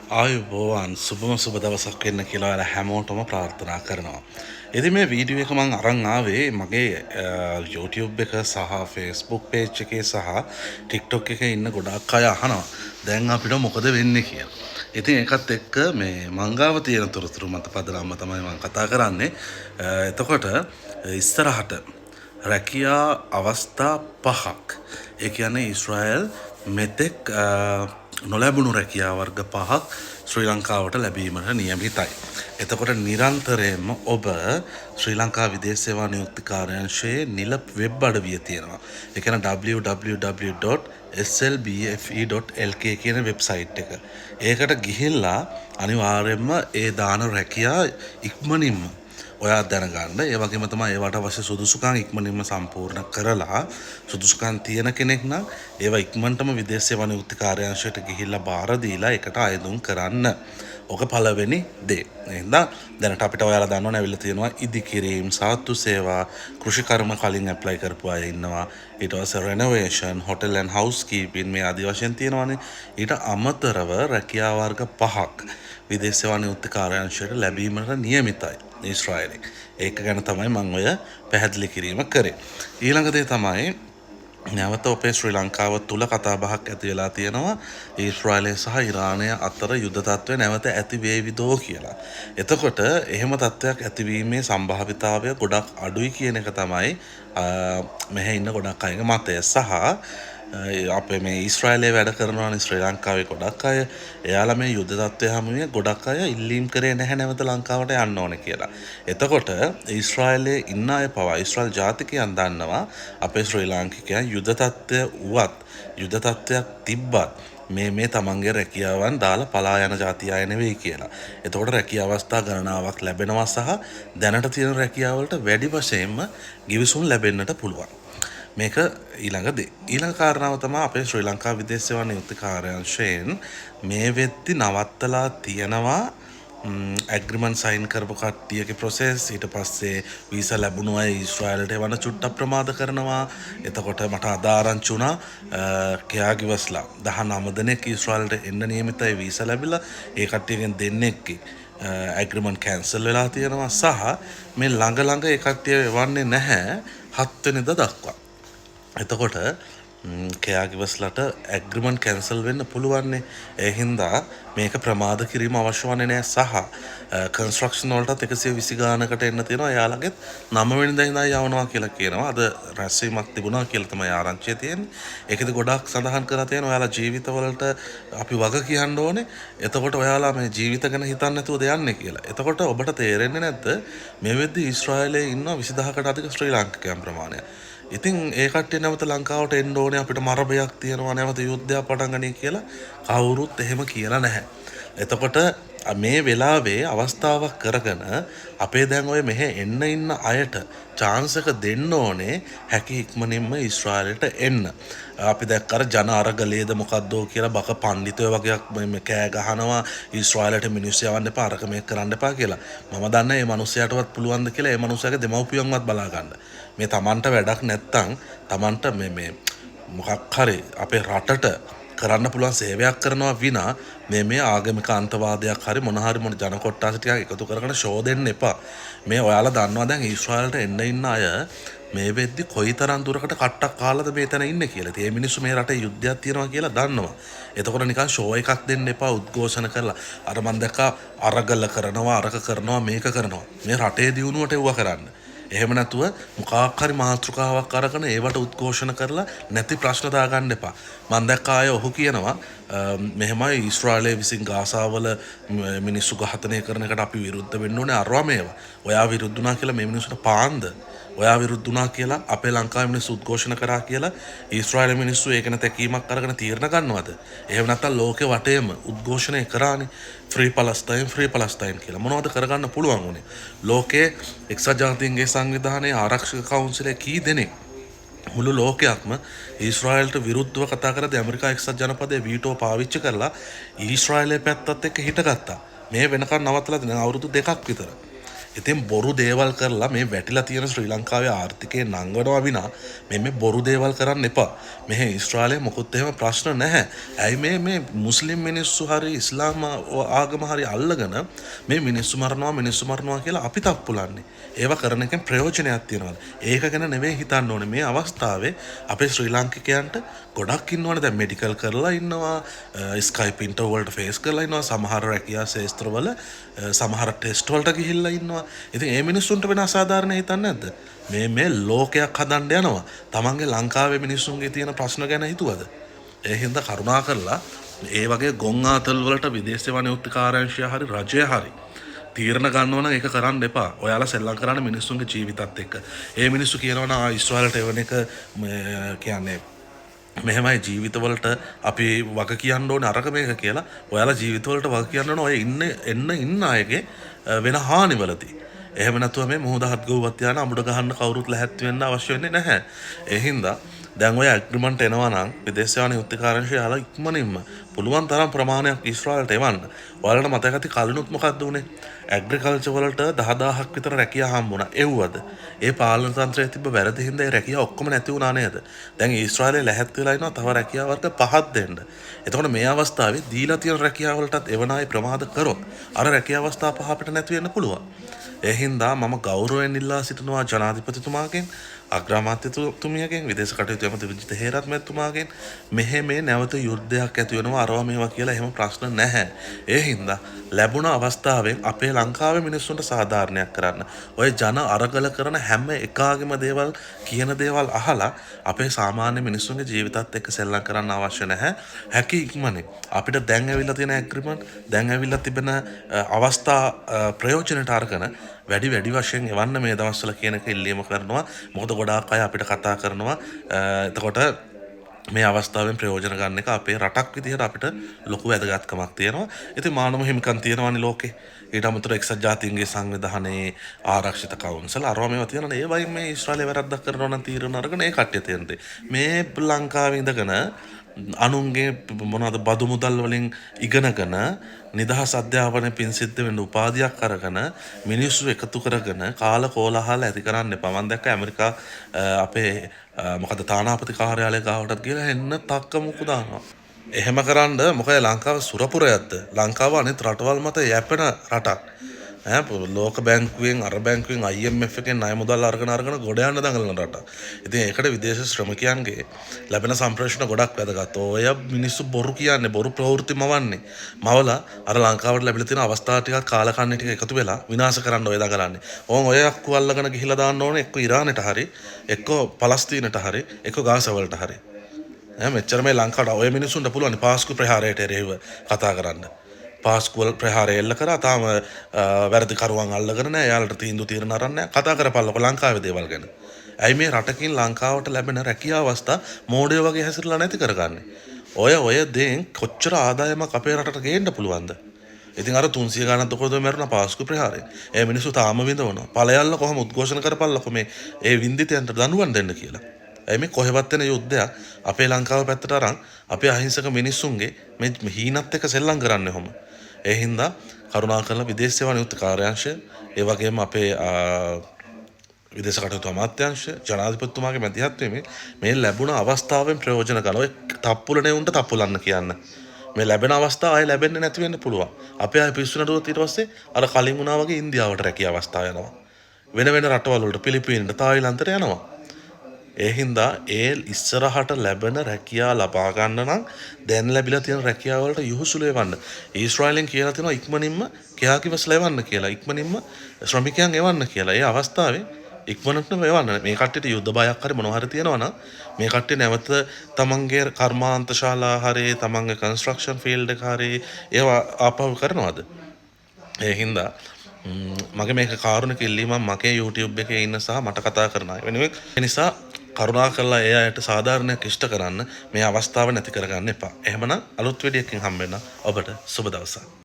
ආයුබෝවන් සුබම සුබ දවසක් වෙන්න කියලා ඔයාලා හැමෝටම ප්‍රාර්ථනා කරනවා. ඉතින් මේ වීඩියෝ එක මම අරන් ආවේ මගේ YouTube එක සහ Facebook page එකේ සහ TikTok එකේ ඉන්න ගොඩක් අය අහනවා. දැන් අපිට මොකද වෙන්නේ කියලා. ඉතින් ඒකත් එක්ක මේ මංගාව තියෙන තොරතුරු මත පදනම්ම තමයි මම කතා කරන්නේ. එතකොට ඉස්සරහට රැකියා අවස්ථා 5ක්. ඒ කියන්නේ ඊශ්‍රායල් මෙතෙක් නොලැබුණු රැකියා වර්ග 5ක් ශ්‍රී ලංකාවට ලැබීමට නියමිතයි. එතකොට නිරන්තරයෙන්ම ඔබ ශ්‍රී ලංකා විදේශ සේවා නියුක්ති කාර්යාංශයේ නිල වෙබ් අඩවිය තියෙනවා. ඒ කියන්නේ www.slbfe.lk කියන වෙබ්සයිට් එක. ඒකට ගිහිල්ලා අනිවාර්යයෙන්ම ඒ දාන රැකියා ඉක්මනින්ම ඔයා දැනගන්න. ඒ වගේම තමයි ඒවට අවශ්‍ය සුදුසුකම් ඉක්මනින්ම සම්පූර්ණ කරලා සුදුසුකම් තියෙන කෙනෙක් නම් ඒවා ඉක්මනටම විදේශ සේවා නියුක්ති කාර්යාංශයට ගිහිල්ලා බාර දීලා ඒකට අයදුම් කරන්න. ඔක පළවෙනි දේ. එහෙනම් දැනට අපිට ඔයාලා දන්නවනේ ඇවිල්ලා තියෙනවා ඉදිකිරීම්, සාත්තු සේවා, කෘෂිකර්ම කලින් ඇප්ලයි කරපු අය ඉන්නවා. ඊට පස්සේ රෙනෝවේෂන්, හොටෙල් ඇන්ඩ් හවුස් කීපින් මේ ආදි වශයෙන් තියෙනවානේ. ඊට අමතරව රැකියා වර්ග 5ක් විදේශ සේවා නියුක්ති කාර්යාංශයට ලැබීමට නියමිතයි ඊශ්‍රායලෙන්. ඒක ගැන තමයි මම ඔය පැහැදිලි කිරීම කරේ. ඊළඟ දේ තමයි නැවත අපේ ශ්‍රී ලංකාව තුල කතා බහක් ඇති වෙලා තියෙනවා ඊශ්‍රායලය සහ ඉරානය අතර යුද්ධ තත්ත්වය නැවත ඇති වේවිදෝ කියලා. එතකොට එහෙම තත්ත්වයක් ඇතිවීමේ සම්භාවිතාවය ගොඩක් අඩුයි කියන එක තමයි මෙහෙ ඉන්න ගොඩක් අයගේ මතය. සහ අපේ මේ ඊශ්‍රායලයේ වැඩ කරනවානේ ශ්‍රී ලංකාවේ ගොඩක් අය. එයාලා මේ යුද්ධ තත්ත්වය හැමුවේ ගොඩක් අය ඉල්ලීම් කරේ නැහැ නැවත ලංකාවට යන්න ඕනේ කියලා. එතකොට ඊශ්‍රායලයේ ඉන්න අය පවා ඊශ්‍රායල් ජාතිකයන් දන්නවා අපේ ශ්‍රී ලාංකිකයන් යුද්ධ තත්ත්වය වුවත් යුද්ධ තත්ත්වයක් තිබ්බත් මේ තමන්ගේ රැකියාවන් දාලා පලා යන ජාතිය අය නෙවෙයි කියලා. එතකොට රැකියාව අවස්ථා ගණනාවක් ලැබෙනවා සහ දැනට තියෙන රැකියාවලට වැඩි වශයෙන්ම ගිවිසුම් ලැබෙන්නට පුළුවන්. මේක ඊළඟ දේ. ඊළඟ කාරණාව තමයි අපේ ශ්‍රී ලංකා විදේශ සේවා නියුක්ති කාර්යාංශයෙන් මේ වෙද්දි නවත්තලා තියෙනවා ඇග්‍රීමන්ට් සයින් කරපු කට්ටියගේ ප්‍රොසෙස්. ඊට පස්සේ වීසා ලැබුණු අය ඊශ්‍රායලට එවන චුට්ටක් ප්‍රමාද කරනවා. එතකොට මට අදාරංචි වුණා කෙයාගිවස්ලා 19 දෙනෙක් ඊශ්‍රායලට එන්න නියමිතයි වීසා ලැබිලා. ඒ කට්ටියගෙන් දෙන්නෙක්ගේ ඇග්‍රීමන්ට් කැන්සල් වෙලා තියෙනවා සහ මේ ළඟ ඒ කට්ටිය එවන්නේ නැහැ 7 වෙනිදා දක්වා. එතකොට කෙයාගිවස්ලට ඇග්‍රීමන්ට් කැන්සල් වෙන්න පුළුවන්නේ. ඒ හින්දා මේක ප්‍රමාද කිරීම අවශ්‍ය වන්නේ නැහැ සහ කන්ස්ට්‍රක්ෂන් වලටත් 120 ගානකට එන්න තියෙනවා. එයාලගෙත් 9 වෙනිදා ඉඳන් යවනවා කියලා කියනවා. අද රැස්වීමක් තිබුණා කියලා තමයි ආරංචිය තියෙන්නේ. ඒකෙදි ගොඩක් සඳහන් කරලා තියෙනවා ඔයාලා ජීවිතවලට අපි වග කියන්න ඕනේ. එතකොට ඔයාලා මේ ජීවිත ගැන හිතන්නේ නැතුවද යන්නේ කියලා. එතකොට ඔබට තේරෙන්නේ නැද්ද මේ වෙද්දි ඊශ්‍රායලයේ ඉන්න 20000කට අධික ශ්‍රී ලාංකිකයන් ප්‍රමාණයක්. ඉතින් ඒ කට්ටිය නැවත ලංකාවට එන්න ඕනේ අපිට මරබයක් තියෙනවා නැවත යුද්ධයක් පටන් ගන්නයි කියලා කවුරුත් එහෙම කියලා නැහැ. එතකොට මේ වෙලාවේ අවස්ථාවක් කරගෙන අපේ දැන් ඔය මෙහෙ එන්න ඉන්න අයට chance එක දෙන්න ඕනේ හැකි ඉක්මනින්ම ඊශ්‍රායලයට එන්න. අපි දැක්ක අර ජන අරගලයේද මොකද්දෝ කියලා බක පඬිතුයෝ වගේක් මේ කෑ ගහනවා ඊශ්‍රායලයට මිනිස්සු යවන්න එපා අරක මේක කරන්න එපා කියලා. මම දන්නේ මේ මිනිස්සයාටවත් පුළුවන් ද කියලා ඒ මිනිස්සයාගේ දෙමව්පියන්වත් බලා ගන්න. මේ Tamanට වැඩක් නැත්තම් Tamanට මේ මොකක් හරි අපේ රටට කරන්න පුළුවන් සේවයක් කරනවා විනා මේ ආගමික අන්තවාදයක් හරි මොන ජන කොට්ටාස ටිකක් එකතු කරගෙන ෂෝ දෙන්න එපා. මේ ඔයාලා දන්නවා දැන් ඊශ්‍රායලට එන්න ඉන්න අය මේ වෙද්දි කොයිතරම් දුරකට කට්ටක් කාලාද මේතන ඉන්නේ කියලා. ඉතින් මේ මිනිස්සු මේ රටේ යුද්ධයක් තියෙනවා කියලා දන්නවා. එතකොට නිකන් ෂෝ එකක් දෙන්න එපා උද්ඝෝෂණ කරලා. අර මන් දැක්කා අරගල කරනවා අරක කරනවා මේක කරනවා. මේ රටේ දියුණුවට එව්වා කරන්න. එහෙම නැතුව මොකක් හරි මාතෘකාවක් අරගෙන ඒවට උද්ඝෝෂණ කරලා නැති ප්‍රශ්න දාගන්න එපා. මම දැක්ක අය ඔහු කියනවා මෙහෙමයි ඊශ්‍රායලයේ විසින් ගාසාවල මිනිස්සු ඝාතනය කරන එකට අපි විරුද්ධ වෙන්න ඕනේ අරවා මේවා. ඔයා විරුද්ධ වුණා කියලා මේ මිනිස්සුන්ට පාන්ද? ඔයා විරුද්ධ වුණා කියලා අපේ ලංකාවේ මිනිස්සු උද්ඝෝෂණ කරා කියලා ඊශ්‍රායල මිනිස්සු ඒක නැත කීමක් අරගෙන තීරණ ගන්නවද? එහෙම නැත්නම් ලෝකේ වටේම උද්ඝෝෂණය කරානේ ෆ්‍රී පලස්තයින් කියලා. මොනවද කරගන්න පුළුවන් උනේ? ලෝකේ එක්සත් ජාතීන්ගේ සංවිධානයේ ආරක්ෂක කවුන්සිලේ කී දෙනෙක් මුළු ලෝකයක්ම ඊශ්‍රායලට විරුද්ධව කතා කරද්දී ඇමරිකා එක්සත් ජනපදයේ වීටෝ පාවිච්චි කරලා ඊශ්‍රායලයේ පැත්තත් එක්ක හිටගත්තා. මේ වෙනකන් නවත්තලා දැන් අවුරුදු 2ක් විතර. ඉතින් බොරු දේවල් කරලා මේ වැටිලා තියෙන ශ්‍රී ලංකාවේ ආර්ථිකය නංවනවා විනා මේ බොරු දේවල් කරන්න එපා. මෙහෙ ඊශ්‍රායලයේ මොකුත් එහෙම ප්‍රශ්න නැහැ. ඇයි මේ මුස්ලිම් මිනිස්සු හරි ඉස්ලාම ආගම හරි අල්ලගෙන මේ මිනිස්සු මරනවා කියලා අපි තප්පුලන්නේ. ඒවා කරන එකෙන් ප්‍රයෝජනයක් තියනවා. ඒක ගැන නෙවෙයි හිතන්න ඕනේ. මේ අවස්ථාවේ අපේ ශ්‍රී ලාංකිකයන්ට ගොඩක් ඉන්නවනේ දැන් මෙඩිකල් කරලා ඉන්නවා, ස්කයිප් ඉන්ටර්වයුව වලට ෆේස් කරලා ඉන්නවා, සමහර රැකියා ශාස්ත්‍රවල සමහර ටෙස්ට් වලට ගිහිල්ලා ඉන්නවා. ඉතින් ඒ මිනිස්සුන්ට වෙන අසාධාරණ හිතන්නේ නැද්ද? මේ ලෝකයක් හදන්න යනවා. තමන්ගේ ලංකාවේ මිනිස්සුන්ගේ තියෙන ප්‍රශ්න ගැන හිතුවද? ඒ හින්දා කරුණා කරලා ඒ වගේ ගොන් ආතල් වලට විදේශ වනයුක්ති කාර්යාංශය හරි රජය හරි තීරණ ගන්නවා නම් ඒක කරන්න එපා. ඔයාලා සෙල්ලම් කරන්නේ මිනිස්සුන්ගේ ජීවිතත් එක්ක. ඒ මිනිස්සු කියනවා නම් ඊශ්‍රායලට එවන එක කියන්නේ මෙහෙමයි ජීවිතවලට අපි වග කියන්න ඕනේ අරක මේක කියලා. ඔයාලා ජීවිතවලට වග කියන්න ඕනේ ඔය ඉන්න අයගේ වෙන හානිවලදී. එහෙම නැතුව මේ මොහොතහත් ගොව්වත් යන අමුඩ ගහන්න කවුරුත් ලැහැත් වෙන්න අවශ්‍ය වෙන්නේ නැහැ. ඒ හින්දා දැන් ඔය ඇග්‍රීමන්ට් එනවා නම් විදේශ යාන යුක්තිකාරංශය යාලා ඉක්මනින්ම පුළුවන් තරම් ප්‍රමාණයක් ඊශ්‍රායලට එවන්න. ඔයාලට මතක ඇති කලිනුත් මොකක්ද උනේ? ඇග්‍රිකල්චර් වලට 10000ක් විතර රැකියා හම්බුණා. එව්වද? ඒ පාලන තන්ත්‍රයේ තිබ්බ වැරදි හින්දා ඒ රැකියා ඔක්කොම නැති වුණා නේද? දැන් ඊශ්‍රායලයේ ලැහැත් වෙලා ඉනවා තව රැකියා වර්ග 5ක් දෙන්න. එතකොට මේ අවස්ථාවේ දීලා තියෙන රැකියා වලටත් එවන අය ප්‍රමාද කරොත් අර රැකියා අවස්ථා 5 අපිට නැති වෙන්න පුළුවන්. ඒ හින්දා මම ගෞරවයෙන් ඉල්ලා සිටිනවා ජනාධිපතිතුමාගෙන්, අග්‍රාමාත්‍යතුමියගෙන්, විදේශ කටයුතු ඇමති විජිත හේරත් මැතිතුමාගෙන් මෙහෙ මේ නැවත යුද්ධයක් ඇති වෙනවා අරවා මේවා කියලා එහෙම ප්‍රශ්න නැහැ. ඒ හින්දා ලැබුණ අවස්ථාවෙන් අපේ ලංකාවේ මිනිස්සුන්ට සාධාරණයක් කරන්න. ඔය ජන අරගල කරන හැම එකාගේම දේවල් කියන දේවල් අහලා අපේ සාමාන්‍ය මිනිස්සුන්ගේ ජීවිතත් එක්ක සෙල්ලම් කරන්න අවශ්‍ය නැහැ. හැකි ඉක්මනින් අපිට දැන් ඇවිල්ලා තියෙන ඇග්‍රීමන්ට්, දැන් ඇවිල්ලා තිබෙන අවස්ථා ප්‍රයෝජනට අරගෙන වැඩි වශයෙන් එවන්න මේ දවස්වල කියන එක ඉල්ලීම කරනවා. මොකද ගොඩාක් අය අපිට කතා කරනවා. එතකොට මේ අවස්ථාවෙන් ප්‍රයෝජන ගන්න එක අපේ රටක් විදිහට අපිට ලොකු වැදගත්කමක් තියෙනවා. ඉතින් මානව හිමිකම් තියෙනවානේ ලෝකේ. ඊට අමතරව එක්සත් ජාතීන්ගේ සංවිධානයේ ආරක්ෂිත කවුන්සල් අරවා මේවා තියෙනවානේ. ඒ වයින් මේ ඊශ්‍රායලයේ වැරද්දක් කරනවා නම් තීරණ අරගෙන ඒ කට්ටිය තියෙන්නේ. මේ ලංකාවේ ඉඳගෙන අනුන්ගේ මොනවද බදු මුදල් වලින් ඉගෙනගෙන නිදහස් අධ්‍යාපනය පින් සිද්ධ වෙන්න උපාධියක් අරගෙන මිනිස්සු එකතු කරගෙන කාල කෝලහල ඇති කරන්න එපා. මම දැක්ක ඇමරිකා අපේ මොකද තානාපති කාර්යාලය ගාවටත් ගිහලා එන්න තක්ක මුකු දානවා. එහෙම කරන්න මොකද ලංකාව සුරපුරයක්ද? ලංකාව අනිත් රටවල් මත යැපෙන රටක්. ලෝක බැංකුවෙන් අර බැංකුවෙන් IMF එකෙන් ණය මුදල් අරගෙන ගොඩ යන්න දඟලන රට. ඉතින් ඒකට විදේශ ශ්‍රමිකයන්ගේ ලැබෙන සම්ප්‍රේෂණ ගොඩක් වැදගත්. ඔය මිනිස්සු බොරු කියන්නේ බොරු ප්‍රවෘත්ති මවන්නේ. මවලා අර ලංකාවට ලැබිලා තියෙන අවස්ථා ටිකක් කාලකන්ණි ටික එකතු වෙලා විනාශ කරන්න ඔය දඟලන්නේ. ඕන් ඔය අක්කු අල්ලගෙන ගිහිලා දාන්න ඕනේ එක්ක ඉරානට හරි, එක්ක පලස්තීනට හරි, එක්ක ගාසා වලට හරි. මෙච්චර මේ ලංකාවට ඔය මිනිස්සුන්ට පුළුවන් පාස්කු ප්‍රහාරයට එරෙහිව කතා කරන්න. පාස්කුවල් ප්‍රහාරය එල්ල කරා තාම වැරදිකරුවන් අල්ලගෙන නැහැ. එයාලට තීන්දුව తీරන අරන් නැහැ. කතා කරපල්ලකො ලංකාවේ දේවල් ගැන. ඇයි මේ රටකින් ලංකාවට ලැබෙන රැකියා අවස්ථා මෝඩයෝ වගේ හැසිරලා නැති කරගන්නේ? ඔය දෙන් කොච්චර ආදායමක් අපේ රටට ගේන්න පුළුවන්ද? ඉතින් අර 300 ගණන් තකොද මරුණ පාස්කු ප්‍රහාරය. ඒ මිනිස්සු තාම විඳවනවා. ඵලයල්ල කොහොම උද්ඝෝෂණ කරපල්ලකො මේ ඒ වින්දිතයන්ට දඬුවම් දෙන්න කියලා. ඇයි මේ කොහෙවත් වෙන යුද්ධයක් අපේ ලංකාව පැත්තට අරන් අපේ අහිංසක මිනිස්සුන්ගේ මේ හීනත් එක්ක සෙල්ලම් කරන්නේ කොහොම? ඒ හින්දා කරුණාකරලා විදේශ සේවා නියුක්ත කාර්යාංශය, ඒ වගේම අපේ විදේශ කටයුතු අමාත්‍යාංශය, ජනාධිපතිතුමාගේ මැදිහත්වීමෙන් මේ ලැබුණ අවස්ථාවෙන් ප්‍රයෝජන ගන්න. ඔය තප්පුලනේ උන්ට තප්පුලන්න කියන්න. මේ ලැබෙන අවස්ථාව ආයෙ ලැබෙන්නේ නැති වෙන්න පුළුවන්. අපේ අය පිස්සු නඩුවත් ඊට පස්සේ අර කලින් වුණා වගේ ඉන්දියාවට රැකිය අවස්ථාව යනවා. වෙන රටවල් වලට පිලිපීනට, තායිලන්තයට යනවා. ඒ හින්දා ඒ ඉස්සරහට ලැබෙන රැකියා ලබා ගන්න නම් දැන් ලැබිලා තියෙන රැකියාව වලට යොහුසුළු එවන්න. ඊශ්‍රායලෙන් කියලා තියෙනවා ඉක්මනින්ම කෙයාකිවස් ලැබන්න කියලා. ඉක්මනින්ම ශ්‍රමිකයන් එවන්න කියලා. ඒ අවස්ථාවේ ඉක්මනටම එවන්න. මේ කට්ටියට යුද්ධ බයක් හරි මොනවා හරි තියෙනවා නම් මේ කට්ටිය නැවත තමන්ගේ කර්මාන්ත ශාලා හරි තමන්ගේ කන්ස්ට්‍රක්ෂන් ෆීල්ඩ් එක හරි ඒවා ආපහු කරනවද? ඒ හින්දා මගේ මේක කාරුණික ඉල්ලීමක් මගේ YouTube එකේ ඉන්න සහ මට කතා කරන අය වෙනුවෙන්. ඒ නිසා කරුණා කරලා ඒ අයට සාධාරණයක් ඉෂ්ට කරන්න මේ අවස්ථාව නැති කරගන්න එපා. එහෙමනම් අලුත් වීඩියෝ එකකින් හම්බ වෙනවා. ඔබට සුබ දවසක්.